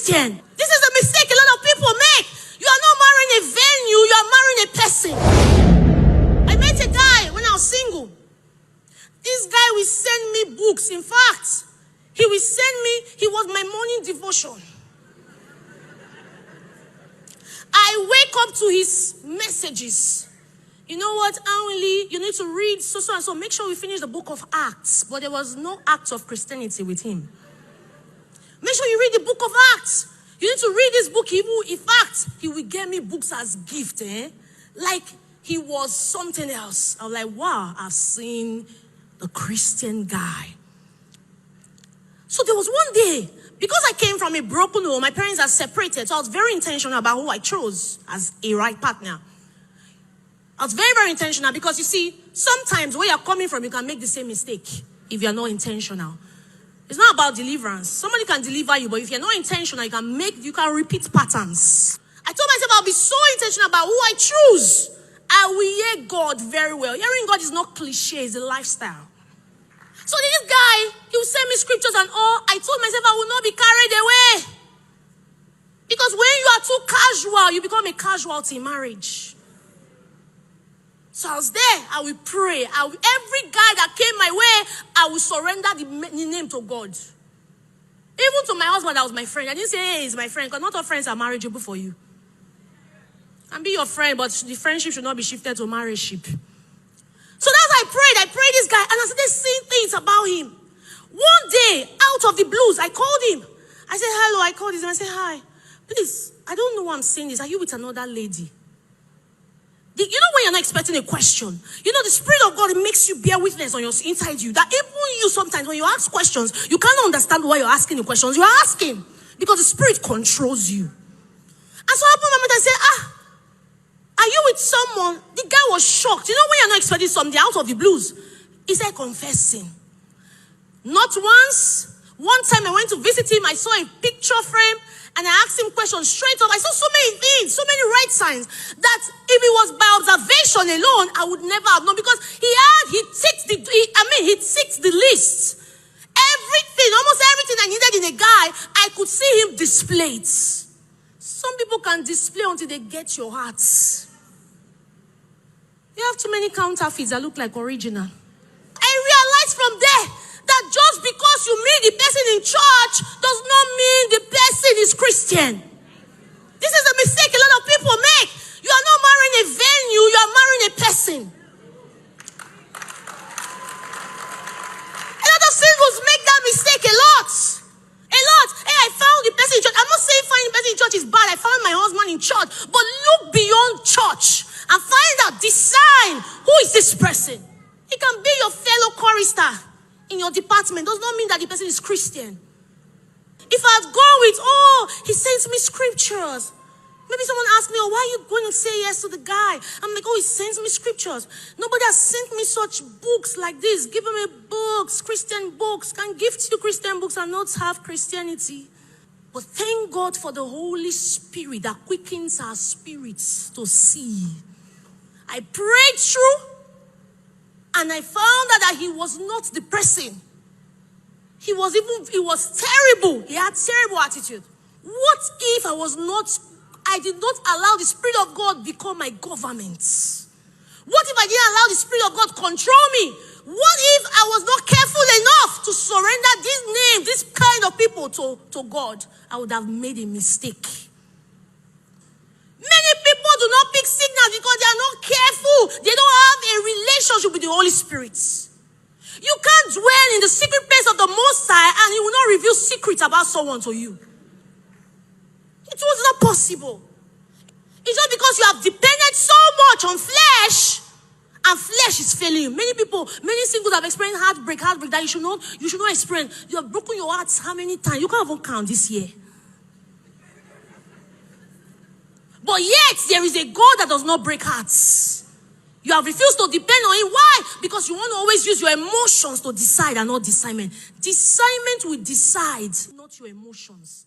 Christian. This is a mistake a lot of people make. You are not marrying a venue, you are marrying a person. I met a guy when I was single. This guy will send me books. In fact, he was my morning devotion. I wake up to his messages. You know what, Anwinli, you need to read so and so. Make sure we finish the book of Acts. But there was no Acts of Christianity with him. Make sure you read the book of Acts. You need to read this book. In fact, he will get me books as gift. Like he was something else. I was like, wow, I've seen the Christian guy. So there was one day, because I came from a broken home, my parents are separated, so I was very intentional about who I chose as a right partner. I was very, very intentional because you see, sometimes where you're coming from, you can make the same mistake if you're not intentional. It's not about deliverance. Somebody can deliver you, but if you're not intentional, you can repeat patterns. I told myself I'll be so intentional about who I choose. I will hear God very well. Hearing God is not cliche, it's a lifestyle. So this guy, he will send me scriptures and all. I told myself I will not be carried away. Because when you are too casual, you become a casualty in marriage. So I was there, I will pray. Every guy that came my way, I will surrender the name to God. Even to my husband, that was my friend. I didn't say, hey, he's my friend, because not all friends are marriageable for you. Can be your friend, but the friendship should not be shifted to marriageship. So that's I prayed this guy, and I started seeing things about him. One day, out of the blues, I called him. I said, hello, I called him, I said, hi. Please, I don't know why I'm saying this. Are you with another lady? You know when you're not expecting a question? You know the Spirit of God makes you bear witness on your inside you. That even you sometimes, when you ask questions, you cannot understand why you're asking the questions. You're asking because the Spirit controls you. And so I put my moment and said, are you with someone? The guy was shocked. You know when you're not expecting something out of the blues? He said, confessing. Not once. One time I went to visit him, I saw a picture frame, and I asked him questions straight up. I saw so many things, so many right signs, that if it was by observation alone, I would never have known, because he ticked the list. Everything, almost everything I needed in a guy, I could see him display it. Some people can display until they get your heart. You have too many counterfeits that look like original. I realized from there that just because you meet the person in church does not mean the person is Christian. This is a mistake a lot of people make. You are not marrying a venue, you are marrying a person. A lot of singles make that mistake a lot. A lot. Hey, I found the person in church. I'm not saying finding the person in church is bad. I found my husband in church. But look beyond church and find out, decide, who is this person? He can be your fellow chorister in your department. Does not mean that the person is Christian. If I had gone with, he sends me scriptures. Maybe someone asked me, why are you going to say yes to the guy? I'm like, he sends me scriptures. Nobody has sent me such books like this. Give me books, Christian books. Can gift you Christian books and not have Christianity. But thank God for the Holy Spirit that quickens our spirits to see. I prayed through, and I found out that he was not the person. He was terrible. He had terrible attitude. What if I did not allow the Spirit of God become my government? What if I didn't allow the Spirit of God control me? What if I was not careful enough to surrender this name, this kind of people to God? I would have made a mistake. Many people do not pick signals because they are not careful. They don't have a relationship with the Holy Spirit. You can't dwell in the secret place of the Most High and He will not reveal secrets about someone to you. It was not possible. It's just because you have depended so much on flesh, and flesh is failing you. Many singles have experienced heartbreak that you should not experience. You have broken your hearts how many times? You can't even count this year. But yet, there is a God that does not break hearts. You have refused to depend on Him. Why? Because you want to always use your emotions to decide and not discernment. Discernment will decide, not your emotions.